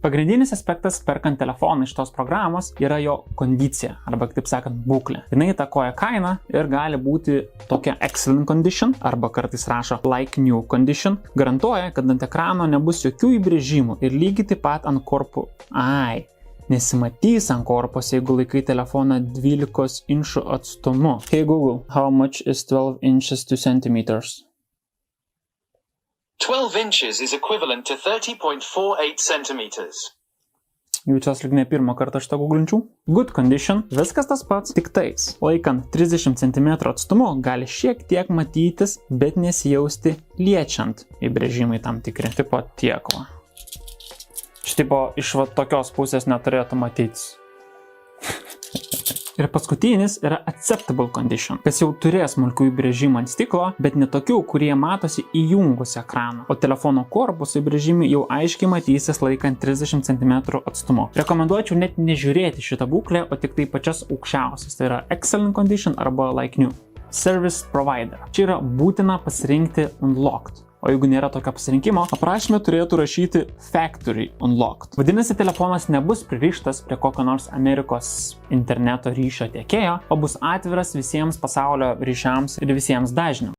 Pagrindinis aspektas perkant telefoną iš tos programos yra jo kondicija, arba kitaip sakant būklė. Jinai įtakoja kainą ir gali būti tokia excellent condition, arba kartais rašo like new condition. Garantuoja, kad ant ekrano nebus jokių įbrėžimų ir lygiai taip pat ant korpų. Nesimatys ant korpos, jeigu laikai telefoną 12 inčų atstumu. Hey Google, how much is 12 inches to centimeters? 12 inches is equivalent to 30.48 centimeters. Jaučiuos lyg ne pirmą kartą šitą googlinčiau. Good condition, viskas tas pats, tik tais. Laikant 30 cm atstumu gali šiek tiek matytis, bet nesijausti liečiant įbrėžimai tam tikri. Tipo tiek va. Šitipo iš tokios pusės neturėtų matytis. Ir paskutinis yra acceptable condition, kas jau turės smulkių įbrėžimų ant stiklo, bet ne tokių, kurie matosi įjungus ekraną. O telefono korpuso įbrėžimai jau aiškiai matysis laikant 30 cm atstumu. Rekomenduočiau net nežiūrėti šitą būklę, o tik tai pačias aukščiausias. Tai yra excellent condition arba like new. Service provider. Čia yra būtina pasirinkti unlocked. O jeigu nėra tokio pasirinkimo, aprašyme turėtų rašyti Factory Unlocked. Vadinasi, telefonas nebus pririštas prie kokio nors Amerikos interneto ryšio tiekėjo, o bus atviras visiems pasaulio ryšiams ir visiems dažniams.